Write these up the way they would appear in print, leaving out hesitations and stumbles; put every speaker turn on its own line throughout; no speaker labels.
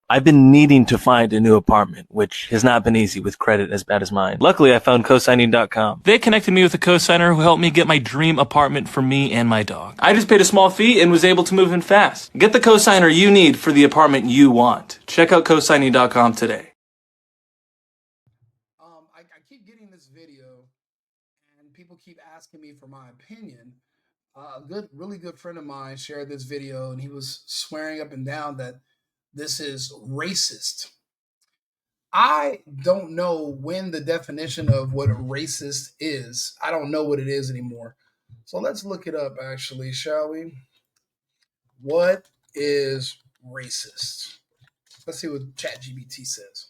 I've been needing to find a new apartment, which has not been easy with credit as bad as mine. Luckily, I found cosigning.com. They connected me with a cosigner who helped me get my dream apartment for me and my dog. I just paid a small fee and was able to move in fast. Get the cosigner you need for the apartment you want. Check out cosigning.com today.
I keep getting this video, and people keep asking me for my opinion. Really good friend of mine shared this video, and he was swearing up and down that this is racist. I don't know when the definition of what racist is. I don't know what it is anymore. So let's look it up, actually, shall we? What is racist? Let's see what ChatGPT says.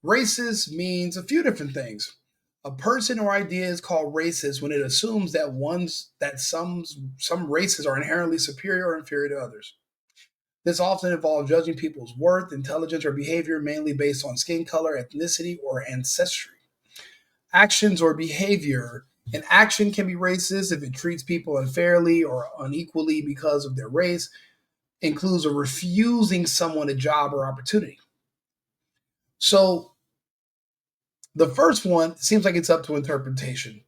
Racist means a few different things. A person or idea is called racist when it assumes that some races are inherently superior or inferior to others. This often involves judging people's worth, intelligence, or behavior mainly based on skin color, ethnicity, or ancestry. Actions or behavior. An action can be racist if it treats people unfairly or unequally because of their race, includes refusing someone a job or opportunity. So the first one seems like it's up to interpretation.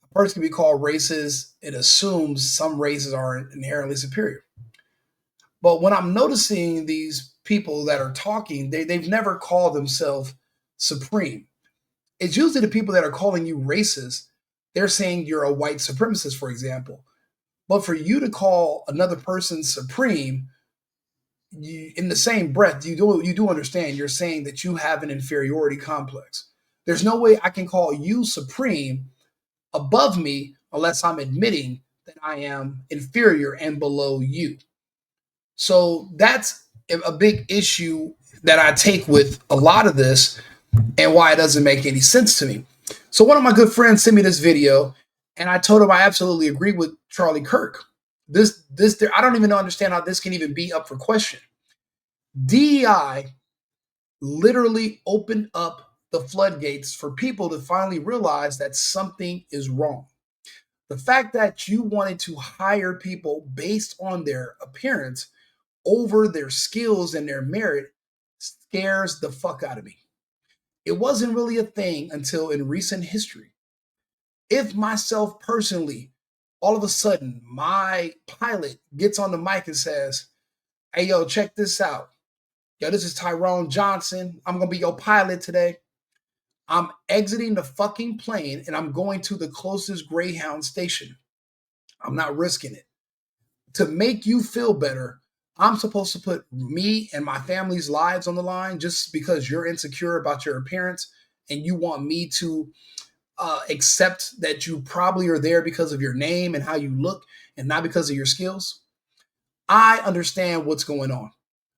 A person can be called racist. It assumes some races are inherently superior. But when I'm noticing these people that are talking, they've never called themselves supreme. It's usually the people that are calling you racist. They're saying you're a white supremacist, for example. But for you to call another person supreme, in the same breath, you do understand you're saying that you have an inferiority complex. There's no way I can call you supreme above me unless I'm admitting that I am inferior and below you. So that's a big issue that I take with a lot of this and why it doesn't make any sense to me. So one of my good friends sent me this video, and I told him I absolutely agree with Charlie Kirk. I don't even understand how this can even be up for question. DEI literally opened up the floodgates for people to finally realize that something is wrong. The fact that you wanted to hire people based on their appearance over their skills and their merit scares the fuck out of me. It wasn't really a thing until in recent history. If myself personally, all of a sudden, my pilot gets on the mic and says, "Hey, yo, check this out. Yo, this is Tyrone Johnson. I'm going to be your pilot today. I'm exiting the fucking plane and I'm going to the closest Greyhound station. I'm not risking it. To make you feel better, I'm supposed to put me and my family's lives on the line just because you're insecure about your appearance and you want me to accept that you probably are there because of your name and how you look and not because of your skills." I understand what's going on.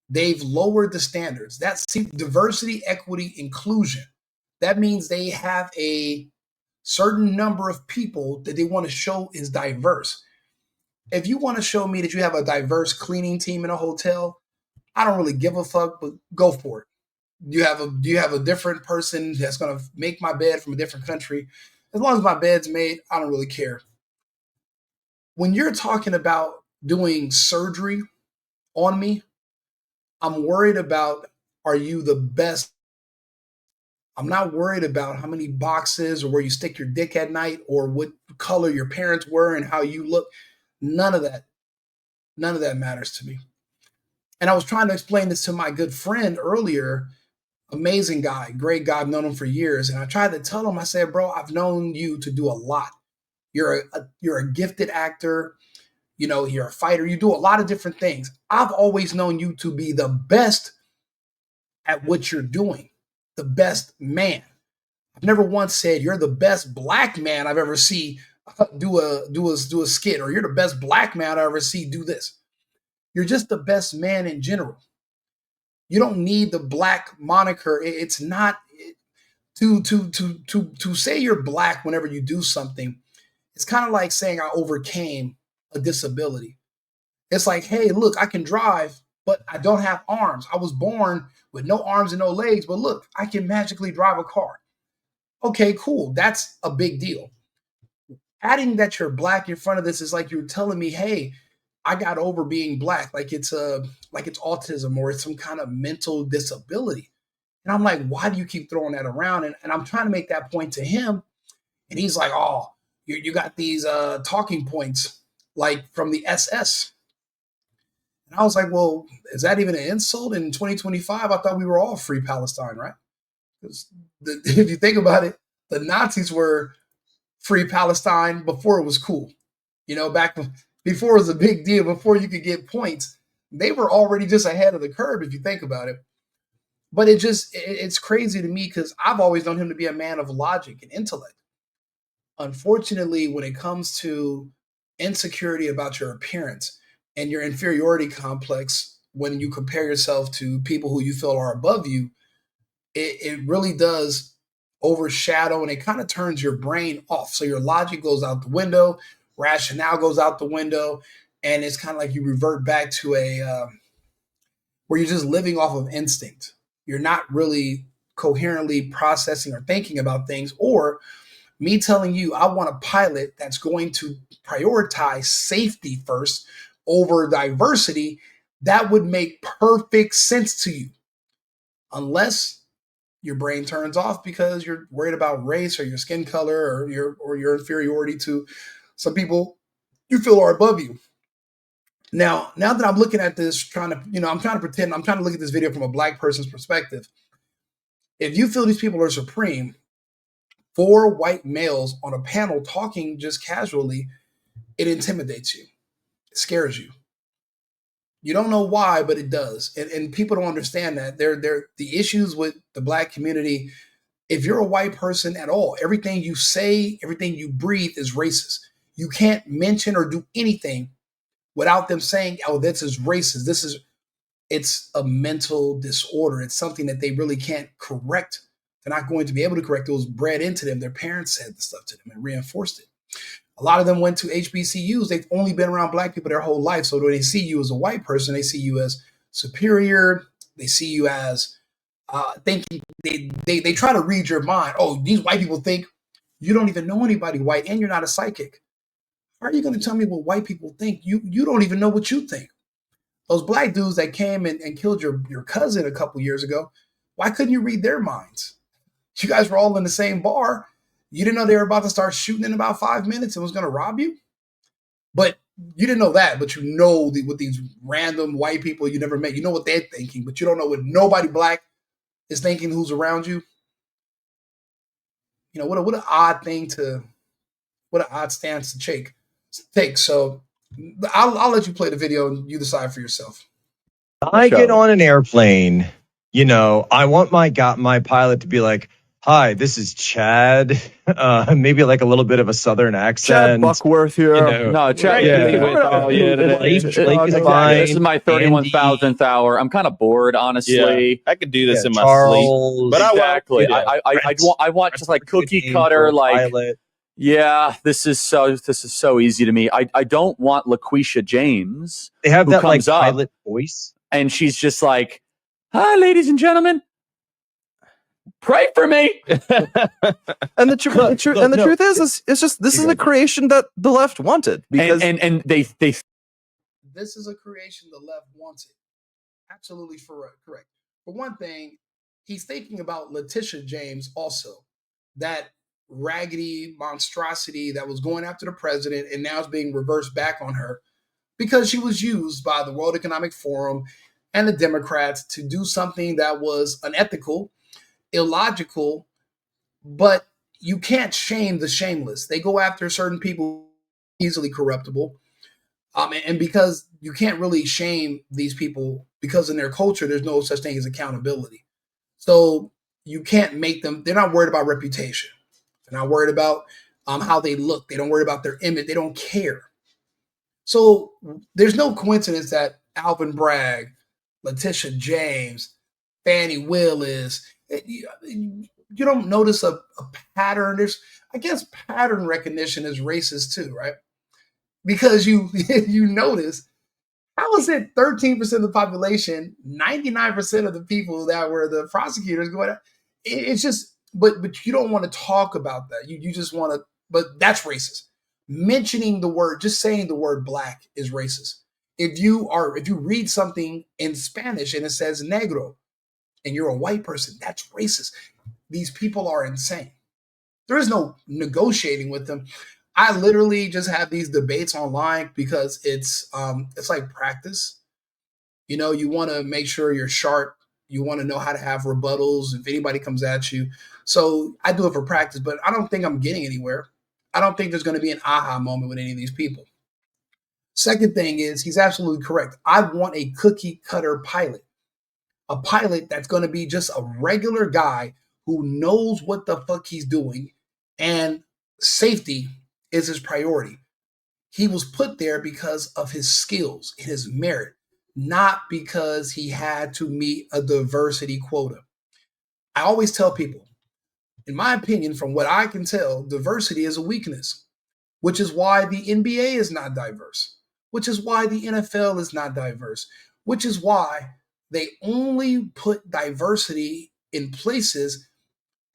They've lowered the standards. That's diversity, equity, inclusion. That means they have a certain number of people that they want to show is diverse. If you want to show me that you have a diverse cleaning team in a hotel, I don't really give a fuck, but go for it. Do you have a different person that's going to make my bed from a different country? As long as my bed's made, I don't really care. When you're talking about doing surgery on me, I'm worried about, are you the best? I'm not worried about how many boxes or where you stick your dick at night or what color your parents were and how you look. None of that. None of that matters to me. And I was trying to explain this to my good friend earlier. Amazing guy, great guy. I've known him for years. And I tried to tell him, I said, bro, I've known you to do a lot. You're a gifted actor. You're a fighter. You do a lot of different things. I've always known you to be the best at what you're doing, the best man. I've never once said you're the best black man I've ever seen do a skit, or you're the best black man I ever see do this. You're just the best man in general. You don't need the black moniker. It's not to say you're black whenever you do something. It's kind of like saying I overcame a disability. It's like, hey, look, I can drive, but I don't have arms. I was born with no arms and no legs, but look, I can magically drive a car. Okay, cool. That's a big deal. Adding that you're black in front of this is like you're telling me, hey, I got over being black, like it's autism or it's some kind of mental disability. And I'm like, why do you keep throwing that around? And I'm trying to make that point to him. And he's like, oh, you got these talking points like from the SS. And I was like, well, is that even an insult in 2025? I thought we were all free Palestine, right? Because if you think about it, the Nazis were free Palestine before it was cool. You know, back before it was a big deal, before you could get points, they were already just ahead of the curve if you think about it. But it's crazy to me because I've always known him to be a man of logic and intellect. Unfortunately, when it comes to insecurity about your appearance and your inferiority complex, when you compare yourself to people who you feel are above you, it really does overshadow and it kind of turns your brain off. So your logic goes out the window, rationale goes out the window, and it's kind of like you revert back to a where you're just living off of instinct. You're not really coherently processing or thinking about things, or me telling you I want a pilot that's going to prioritize safety first over diversity, that would make perfect sense to you. Unless your brain turns off because you're worried about race or your skin color or your inferiority to some people you feel are above you. Now that I'm looking at this, I'm trying to look at this video from a black person's perspective. If you feel these people are supreme, 4 white males on a panel talking just casually, it intimidates you. It scares you. You don't know why, but it does. And people don't understand that. They're the issues with the black community. If you're a white person at all, everything you say, everything you breathe is racist. You can't mention or do anything without them saying, oh, this is racist. It's a mental disorder. It's something that they really can't correct. They're not going to be able to correct. It was bred into them. Their parents said the stuff to them and reinforced it. A lot of them went to HBCUs. They've only been around black people their whole life. So when they see you as a white person, they see you as superior. They see you as thinking. They try to read your mind. Oh, these white people think you don't even know anybody white and you're not a psychic. How are you going to tell me what white people think? You don't even know what you think. Those black dudes that came and killed your cousin a couple years ago, why couldn't you read their minds? You guys were all in the same bar. You didn't know they were about to start shooting in about 5 minutes and was going to rob you? But you didn't know that, but you know with these random white people you never met, you know what they're thinking, but you don't know what nobody black is thinking who's around you. You know, what an odd stance to take. So I'll let you play the video and you decide for yourself.
I get on an airplane, I want my pilot to be like, hi, this is Chad. Maybe like a little bit of a Southern accent.
Chad Buckworth here.
No, Chad.
This
is my 31,000th hour. I'm kind of bored, honestly.
Yeah, I could do this in my
Charles,
sleep. But
exactly. I want just like cookie cutter, like
pilot.
Yeah, this is so easy to me. I don't want LaQuisha James.
They have that like
comes up,
pilot voice,
and she's just like, "Hi, ladies and gentlemen, pray for me."
And the truth is it's just this is a creation that the left wanted because
and they
this is a creation the left wanted. Absolutely correct. For one thing, he's thinking about Letitia James also, that raggedy monstrosity that was going after the president and now is being reversed back on her because she was used by the World Economic Forum and the Democrats to do something that was unethical, illogical, but you can't shame the shameless. They go after certain people easily corruptible. And because you can't really shame these people because in their culture, there's no such thing as accountability. So you can't make them, they're not worried about reputation. They're not worried about how they look. They don't worry about their image. They don't care. So there's no coincidence that Alvin Bragg, Letitia James, Fannie Willis, you don't notice a pattern. I guess pattern recognition is racist too, right? Because you notice, how is it 13% of the population, 99% of the people that were the prosecutors going, it's just, but you don't want to talk about that. You just want to, but that's racist. Mentioning the word, just saying the word black is racist. if you read something in Spanish and it says negro and you're a white person, that's racist. These people are insane. There is no negotiating with them. I literally just have these debates online because it's like practice. You know, you want to make sure you're sharp. You want to know how to have rebuttals if anybody comes at you. So I do it for practice, but I don't think I'm getting anywhere. I don't think there's going to be an aha moment with any of these people. Second thing is, he's absolutely correct. I want a cookie cutter pilot, a pilot that's going to be just a regular guy who knows what the fuck he's doing, and safety is his priority. He was put there because of his skills and his merit, not because he had to meet a diversity quota. I always tell people, in my opinion, from what I can tell, diversity is a weakness, which is why the NBA is not diverse, which is why the NFL is not diverse, which is why they only put diversity in places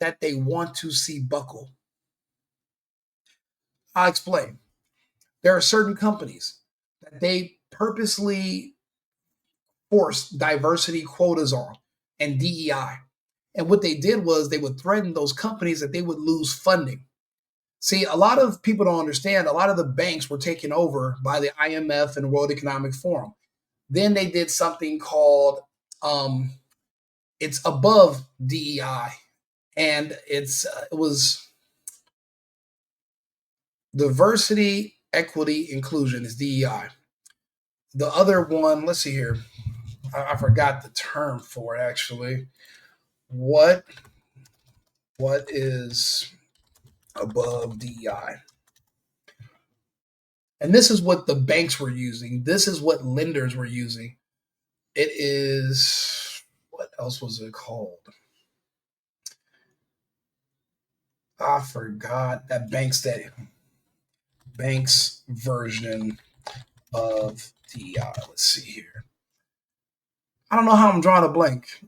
that they want to see buckle. I'll explain. There are certain companies that they purposely force diversity quotas on and DEI. And what they did was they would threaten those companies that they would lose funding. See, a lot of people don't understand. A lot of the banks were taken over by the IMF and World Economic Forum. Then they did something called it's above DEI, and it was diversity, equity, inclusion is DEI. The other one, let's see here. I forgot the term for it actually. What is above DEI? And this is what the banks were using. This is what lenders were using. It is, what else was it called? I forgot that bank's version of DEI. Let's see here. I don't know how I'm drawing a blank.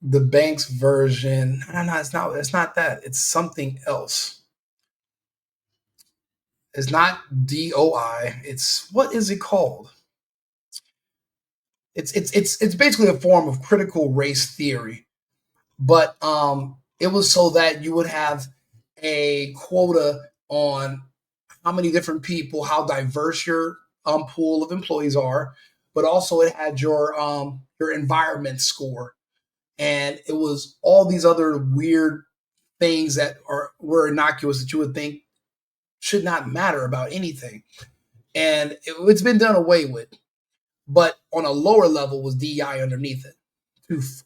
The bank's version. No, it's not that. It's something else. It's not DOI. It's, what is it called? It's basically a form of critical race theory, but it was so that you would have a quota on how many different people, how diverse your pool of employees are, but also it had your environment score, and it was all these other weird things that were innocuous that you would think should not matter about anything, and it's been done away with. But on a lower level was DEI underneath it.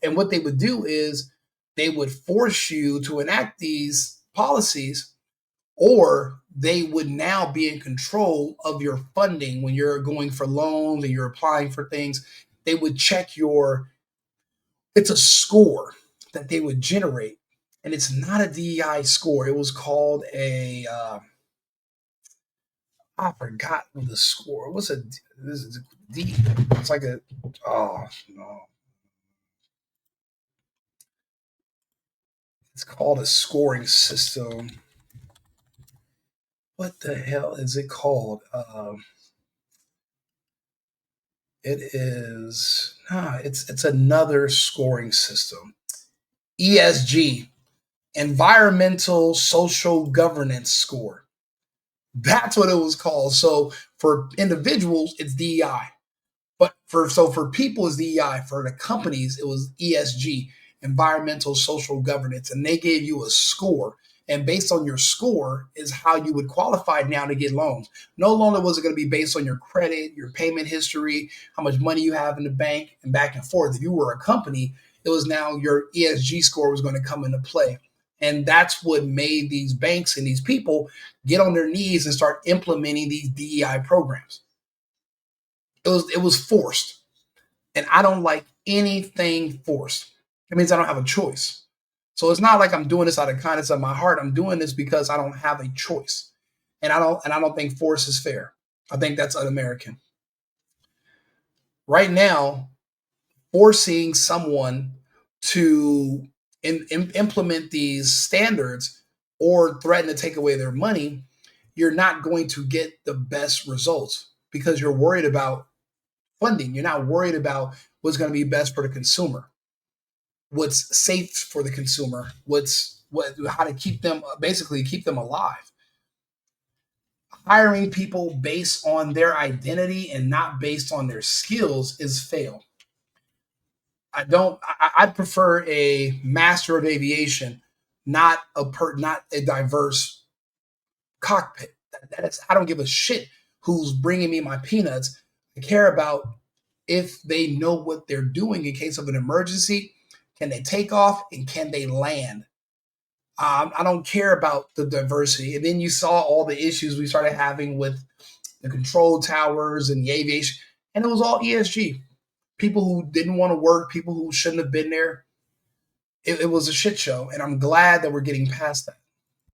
And what they would do is they would force you to enact these policies, or they would now be in control of your funding when you're going for loans and you're applying for things. They would check it's a score that they would generate. And it's not a DEI score. It was called I forgot what the score. This is D. It's like oh no. It's called a scoring system. What the hell is it called? It's another scoring system. ESG, Environmental Social Governance Score. That's what it was called. So for individuals, it's DEI. But for people, it's DEI. For the companies, it was ESG, Environmental Social Governance. And they gave you a score. And based on your score is how you would qualify now to get loans. No longer was it going to be based on your credit, your payment history, how much money you have in the bank, and back and forth. If you were a company, it was now your ESG score was going to come into play. And that's what made these banks and these people get on their knees and start implementing these DEI programs. It was forced. And I don't like anything forced. It means I don't have a choice. So it's not like I'm doing this out of kindness of my heart. I'm doing this because I don't have a choice. And I don't think force is fair. I think that's un-American. Right now, forcing someone to implement these standards or threaten to take away their money you're not going to get the best results because you're worried about funding. You're not worried about what's going to be best for the consumer, what's safe for the consumer, how to keep them, basically keep them alive. Hiring people based on their identity and not based on their skills is fail. I'd prefer a master of aviation, not a diverse cockpit. I don't give a shit who's bringing me my peanuts. I care about if they know what they're doing in case of an emergency. Can they take off and can they land? I don't care about the diversity. And then you saw all the issues we started having with the control towers and the aviation, and it was all ESG. People who didn't want to work, people who shouldn't have been there. It was a shit show, and I'm glad that we're getting past that.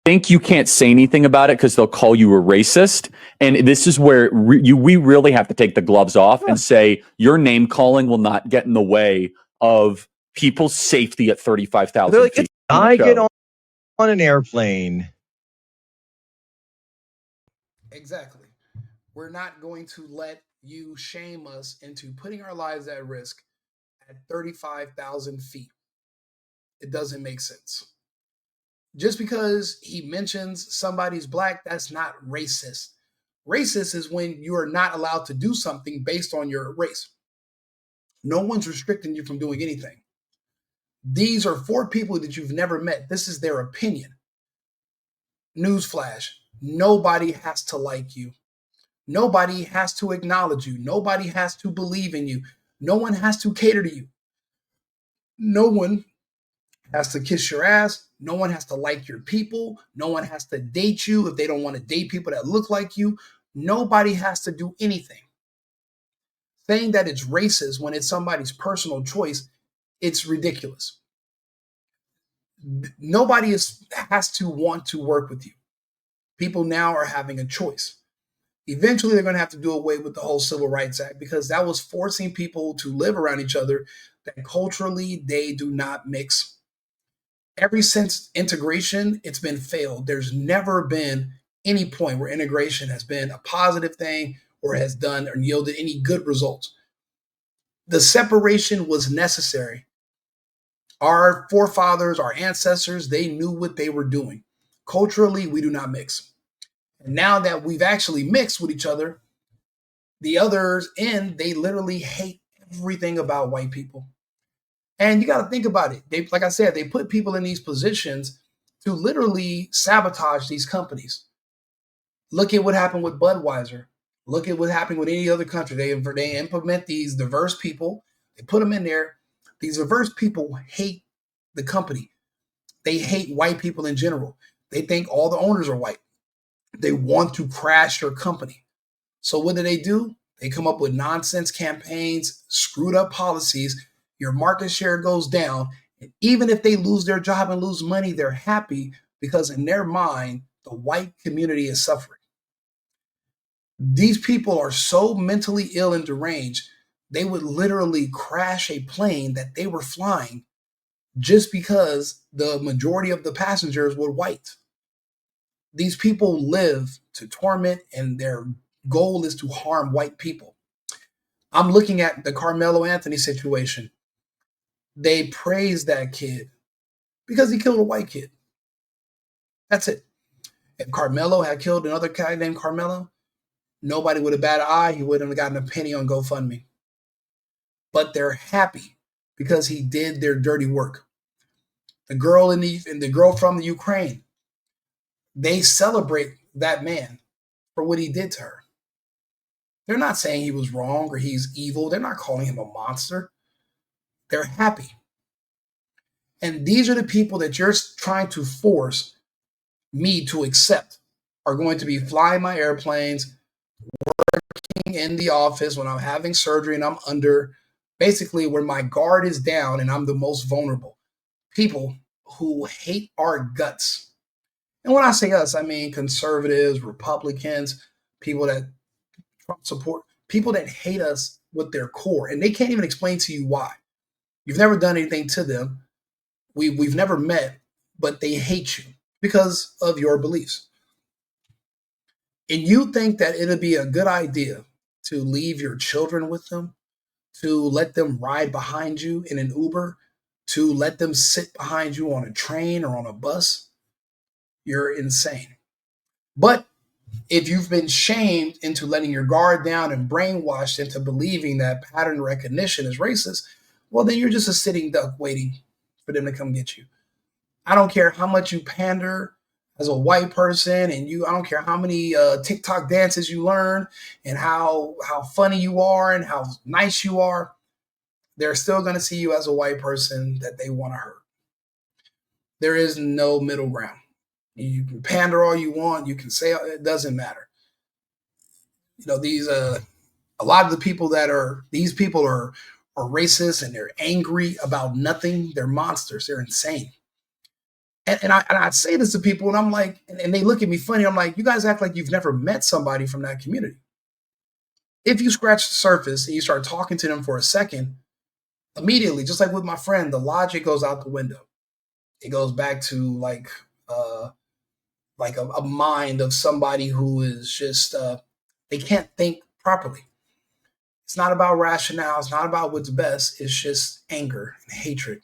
I think you can't say anything about it because they'll call you a racist. And this is where we really have to take the gloves off and say your name calling will not get in the way of people's safety at 35,000
like,
feet.
I get on an airplane.
Exactly. We're not going to let you shame us into putting our lives at risk at 35,000 feet. It doesn't make sense. Just because he mentions somebody's black, that's not racist. Racist is when you are not allowed to do something based on your race. No one's restricting you from doing anything. These are 4 people that you've never met. This is their opinion. Newsflash, nobody has to like you. Nobody has to acknowledge you. Nobody has to believe in you. No one has to cater to you. No one has to kiss your ass. No one has to like your people. No one has to date you if they don't want to date people that look like you. Nobody has to do anything. Saying that it's racist when it's somebody's personal choice, it's ridiculous. Nobody has to want to work with you. People now are having a choice. Eventually, they're going to have to do away with the whole Civil Rights Act because that was forcing people to live around each other that culturally they do not mix. Ever since integration, it's been failed. There's never been any point where integration has been a positive thing or has done or yielded any good results. The separation was necessary. Our forefathers, our ancestors, they knew what they were doing. Culturally, we do not mix. And now that we've actually mixed with each other, the others they literally hate everything about white people. And you got to think about it. Like I said, they put people in these positions to literally sabotage these companies. Look at what happened with Budweiser. Look at what happened with any other country. They implement these diverse people. They put them in there. These diverse people hate the company. They hate white people in general. They think all the owners are white. They want to crash your company. So what do? They come up with nonsense campaigns, screwed up policies. Your market share goes down. And even if they lose their job and lose money, they're happy because in their mind, the white community is suffering. These people are so mentally ill and deranged, they would literally crash a plane that they were flying just because the majority of the passengers were white. These people live to torment, and their goal is to harm white people. I'm looking at the Carmelo Anthony situation. They praise that kid because he killed a white kid. That's it. If Carmelo had killed another guy named Carmelo, nobody would have batted an eye. He wouldn't have gotten a penny on GoFundMe. But they're happy because he did their dirty work. The girl the girl from the Ukraine, they celebrate that man for what he did to her. They're not saying he was wrong or he's evil. They're not calling him a monster. They're happy. And these are the people that you're trying to force me to accept are going to be flying my airplanes, working in the office when I'm having surgery and I'm basically where my guard is down and I'm the most vulnerable. People who hate our guts. And when I say us, I mean conservatives, Republicans, people that Trump support, people that hate us with their core. And they can't even explain to you why. You've never done anything to them. We've never met, but they hate you because of your beliefs. and you think that it'd be a good idea to leave your children with them, to let them ride behind you in an Uber, to let them sit behind you on a train or on a bus, you're insane. But if you've been shamed into letting your guard down and brainwashed into believing that pattern recognition is racist, well, then you're just a sitting duck waiting for them to come get you. I don't care how much you pander as a white person, and I don't care how many TikTok dances you learn and how funny you are and how nice you are. They're still going to see you as a white person that they want to hurt. There is no middle ground. You can pander all you want. You can say it doesn't matter. These a lot of the people these people are racist and they're angry about nothing. They're monsters. They're insane. And I say this to people, and I'm like, and they look at me funny. I'm like, you guys act like you've never met somebody from that community. If you scratch the surface and you start talking to them for a second, immediately, just like with my friend, the logic goes out the window. It goes back to like a mind of somebody who is just they can't think properly. It's not about rationale. It's not about what's best. It's just anger and hatred.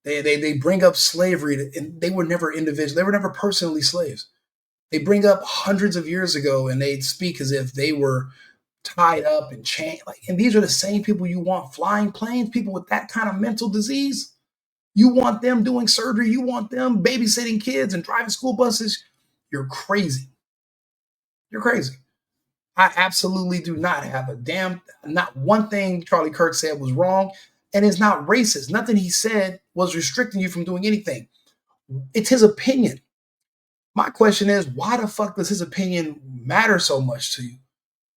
They bring up slavery, and they were never individual. They were never personally slaves. They bring up hundreds of years ago, and they speak as if they were tied up and chained. And these are the same people you want flying planes, people with that kind of mental disease. You want them doing surgery. You want them babysitting kids and driving school buses. You're crazy. You're crazy. I absolutely do not have not one thing Charlie Kirk said was wrong. And it's not racist. Nothing he said was restricting you from doing anything. It's his opinion. My question is, why the fuck does his opinion matter so much to you?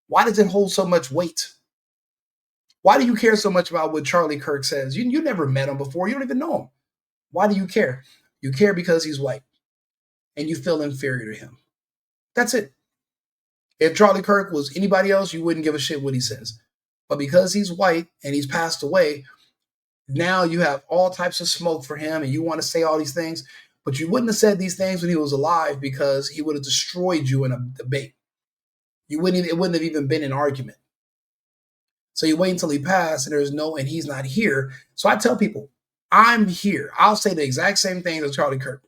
Why does it hold so much weight? Why do you care so much about what Charlie Kirk says? You never met him before. You don't even know him. Why do you care? You care because he's white and you feel inferior to him. That's it. If Charlie Kirk was anybody else, you wouldn't give a shit what he says. But because he's white and he's passed away, now you have all types of smoke for him and you want to say all these things, but you wouldn't have said these things when he was alive because he would have destroyed you in a debate. It wouldn't have even been an argument. So you wait until he passed and he's not here. So I tell people, I'm here. I'll say the exact same thing as Charlie Kirk.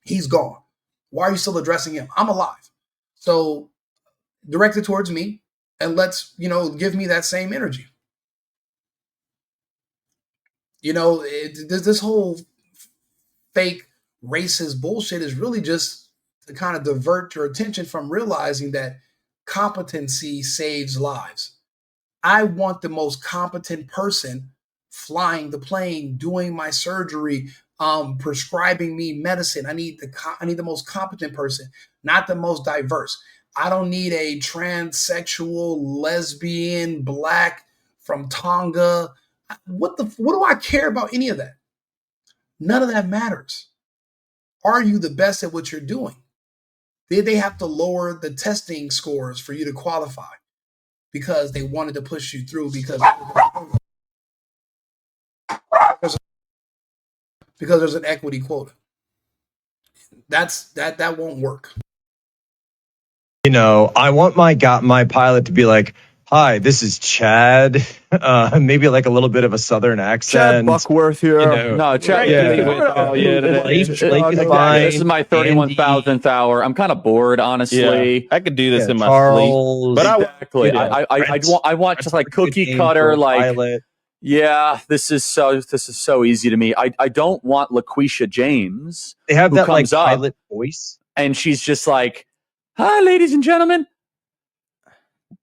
He's gone. Why are you still addressing him? I'm alive. So direct it towards me and let's, give me that same energy. This whole fake racist bullshit is really just to kind of divert your attention from realizing that competency saves lives. I want the most competent person flying the plane, doing my surgery, prescribing me medicine. I need the most competent person, not the most diverse. I don't need a transsexual, lesbian, black from Tonga. What do I care about any of that? None of that matters. Are you the best at what you're doing? Did they have to lower the testing scores for you to qualify because they wanted to push you through because there's an equity quota? That won't work.
I want my pilot to be like, "Hi, this is Chad." Maybe like a little bit of a southern accent.
Chad Buckworth here.
No, Chad.
Blake is fine.
This is my 31,000th hour. I'm kind of bored, honestly.
Yeah, I could do this in my
Charles,
sleep, but
Exactly. I want just like cookie cutter, like
pilot.
yeah. This is so easy to me. I don't want LaQuisha James.
They have
who
that like
comes up
pilot voice.
and she's just like, "Hi, ladies and gentlemen,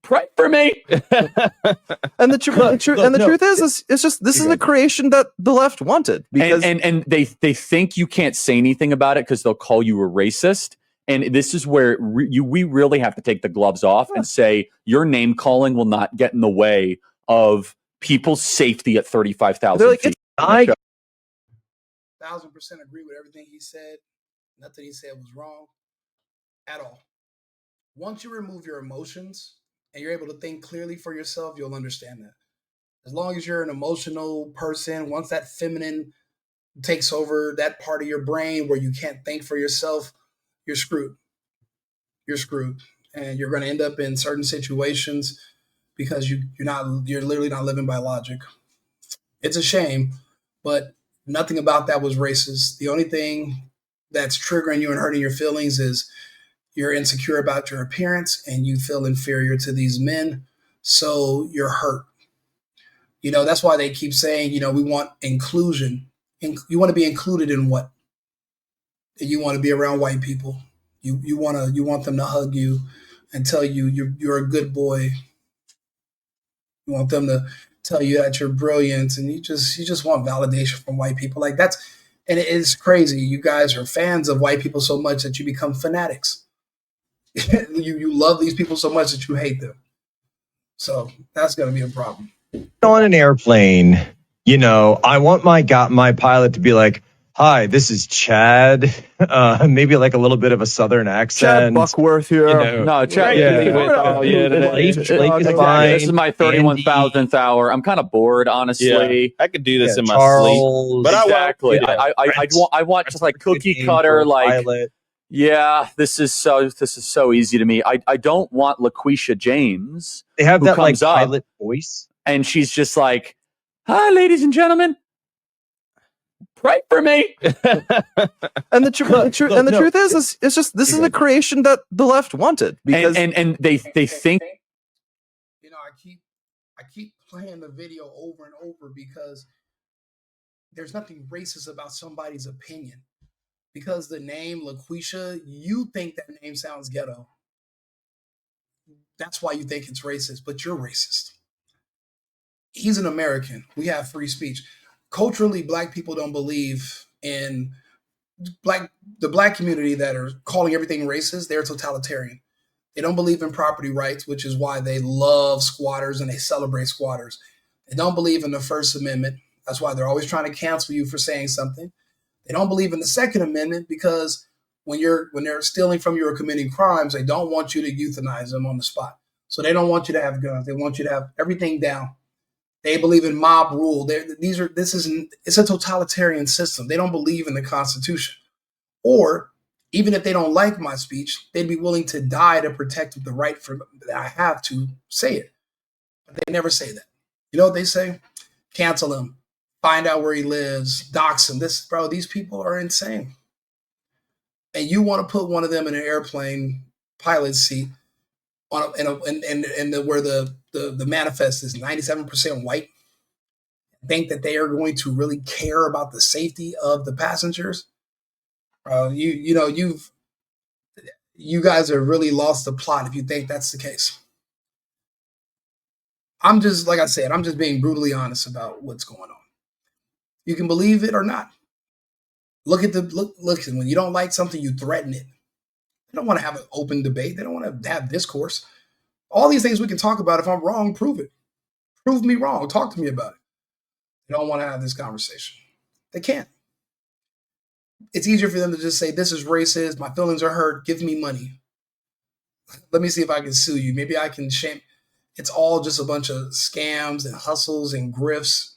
pray for me."
And the truth is it's just this is a creation that the left wanted because
and they think you can't say anything about it because they'll call you a racist. And this is where we really have to take the gloves off and say your name calling will not get in the way of people's safety at 35,000 feet.
I 1000% agree with everything he said. Nothing he said was wrong at all. Once you remove your emotions and you're able to think clearly for yourself, you'll understand that. As long as you're an emotional person, once that feminine takes over that part of your brain where you can't think for yourself, you're screwed. you're screwed, and you're going to end up in certain situations because you're literally not living by logic. It's a shame, but nothing about that was racist. The only thing that's triggering you and hurting your feelings is you're insecure about your appearance and you feel inferior to these men, so you're hurt. That's why they keep saying, we want inclusion. You want to be included in what? You want to be around white people. You want them to hug you and tell you you're a good boy. You want them to tell you that you're brilliant, and you just want validation from white people. Like that's, and it is crazy. You guys are fans of white people so much that you become fanatics. you love these people so much that you hate them. So that's going to be a problem.
On an airplane, I want my pilot to be like, "Hi, this is Chad." Maybe like a little bit of a southern accent.
Chad Buckworth here.
No, Chad.
Blake is fine.
This is my 31,000th hour. I'm kind of bored, honestly.
Yeah, I could do this in my
Charles,
sleep. But
Exactly. I want just like cookie cutter, like
pilot.
yeah. This is so easy to me. I don't want LaQuisha James.
They have
who
that like
comes up,
pilot voice.
and she's just like, "Hi, ladies and gentlemen, pray for me."
And the truth is it's just this is a creation that the left wanted because
and they think
I keep playing the video over and over because there's nothing racist about somebody's opinion. Because the name LaQuisha, you think that name sounds ghetto. That's why you think it's racist, but you're racist. He's an American. We have free speech. Culturally, black people don't believe in the black community that are calling everything racist. They're totalitarian. They don't believe in property rights, which is why they love squatters and they celebrate squatters. They don't believe in the First Amendment. That's why they're always trying to cancel you for saying something. They don't believe in the Second Amendment because when they're stealing from you or committing crimes, they don't want you to euthanize them on the spot. So they don't want you to have guns. They want you to have everything down. They believe in mob rule. It's a totalitarian system. They don't believe in the Constitution. Or even if they don't like my speech, they'd be willing to die to protect the right that I have to say it. But they never say that. You know what they say? Cancel him. Find out where he lives, dox him. These people are insane. And you want to put one of them in an airplane pilot seat where the manifest is 97% white, think that they are going to really care about the safety of the passengers. You guys have really lost the plot if you think that's the case. I'm just, like I said, I'm just being brutally honest about what's going on. You can believe it or not. Look, when you don't like something, you threaten it. They don't want to have an open debate. They don't want to have discourse. All these things we can talk about. If I'm wrong, prove it. Prove me wrong. Talk to me about it. They don't want to have this conversation. They can't. It's easier for them to just say, this is racist. My feelings are hurt. Give me money. Let me see if I can sue you. Maybe I can shame. It's all just a bunch of scams and hustles and grifts.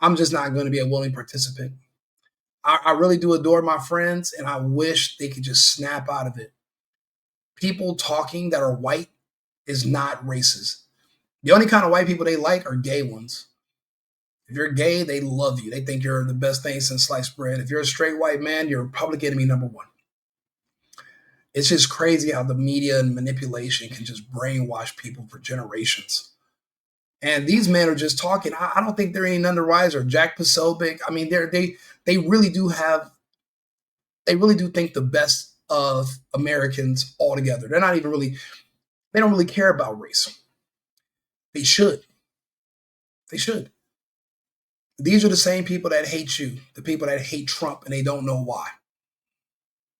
I'm just not going to be a willing participant. I really do adore my friends, and I wish they could just snap out of it. People talking that are white is not racist. The only kind of white people they like are gay ones. If you're gay, they love you. They think you're the best thing since sliced bread. If you're a straight white man, you're public enemy number one. It's just crazy how the media and manipulation can just brainwash people for generations. And these men are just talking. I don't think they're any none the wiser. Jack Posobiec. I mean, they really do think the best of Americans altogether. They don't really care about race. They should. They should. These are the same people that hate you, the people that hate Trump, and they don't know why.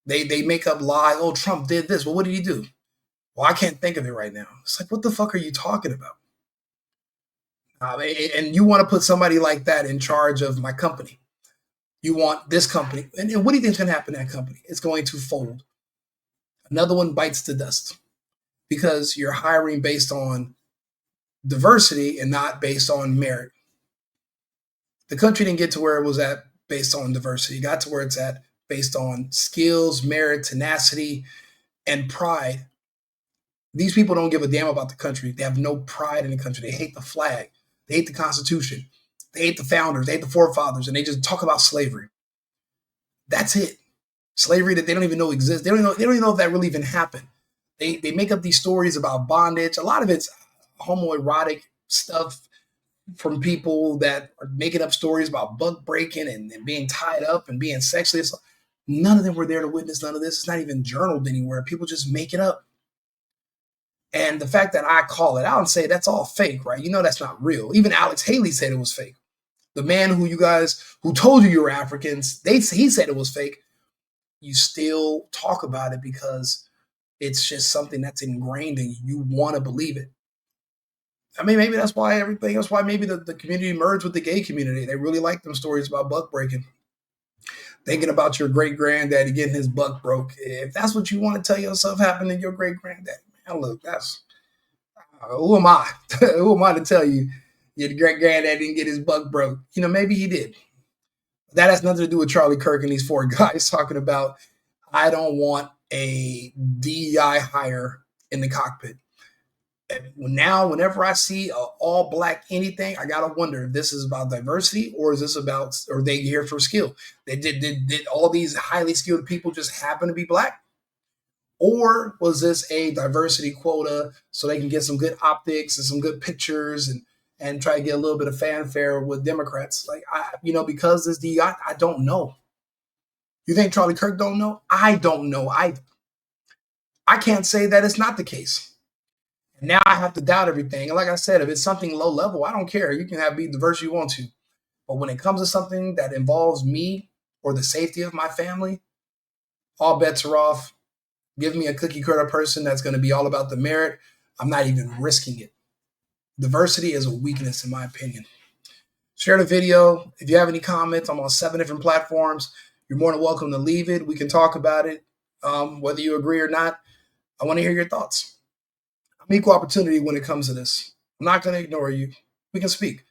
They make up lies. Oh, Trump did this. Well, what did he do? Well, I can't think of it right now. It's like, what the fuck are you talking about? And you want to put somebody like that in charge of my company. You want this company. And what do you think is going to happen to that company? It's going to fold. Another one bites the dust because you're hiring based on diversity and not based on merit. The country didn't get to where it was at based on diversity. It got to where it's at based on skills, merit, tenacity, and pride. These people don't give a damn about the country. They have no pride in the country. They hate the flag. They hate the Constitution. They hate the founders. They hate the forefathers. And they just talk about slavery. That's it. Slavery that they don't even know exists. They don't even know if that really even happened. They make up these stories about bondage. A lot of it's homoerotic stuff from people that are making up stories about buck breaking and being tied up and being sexually assaulted. None of them were there to witness none of this. It's not even journaled anywhere. People just make it up. And the fact that I call it out and say that's all fake, right? You know that's not real. Even Alex Haley said it was fake. The man who told you were Africans, he said it was fake. You still talk about it because it's just something that's ingrained in you. You want to believe it. I mean, maybe that's why maybe the community merged with the gay community. They really like them stories about buck breaking. Thinking about your great granddaddy getting his buck broke. If that's what you want to tell yourself happened to your great granddaddy, man, look, that's who am I? Who am I to tell you your great granddaddy didn't get his buck broke? You know, maybe he did. That has nothing to do with Charlie Kirk and these four guys talking about, I don't want a DEI hire in the cockpit. Now, whenever I see an all black anything, I gotta wonder if this is about diversity or is this about, or they here for skill? Did all these highly skilled people just happen to be black? Or was this a diversity quota so they can get some good optics and some good pictures and try to get a little bit of fanfare with Democrats? Like, because this DEI, I don't know. You think Charlie Kirk don't know? I don't know either. I can't say that it's not the case. Now I have to doubt everything. And like I said, if it's something low level, I don't care. You can be diverse you want to. But when it comes to something that involves me or the safety of my family, all bets are off. Give me a cookie cutter person that's going to be all about the merit. I'm not even risking it. Diversity is a weakness, in my opinion. Share the video. If you have any comments, I'm on 7 different platforms. You're more than welcome to leave it. We can talk about it, whether you agree or not. I want to hear your thoughts. I'm equal opportunity when it comes to this. I'm not going to ignore you. We can speak.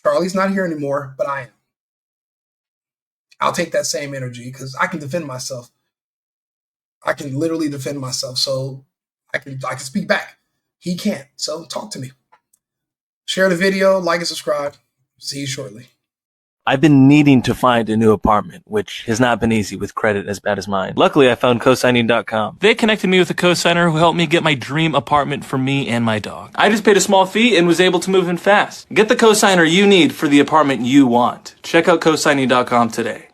Charlie's not here anymore, but I am. I'll take that same energy because I can defend myself. I can literally defend myself. So I can speak back. He can't. So talk to me. Share the video, like and subscribe. See you shortly.
I've been needing to find a new apartment, which has not been easy with credit as bad as mine. Luckily, I found cosigning.com. They connected me with a cosigner who helped me get my dream apartment for me and my dog. I just paid a small fee and was able to move in fast. Get the cosigner you need for the apartment you want. Check out cosigning.com today.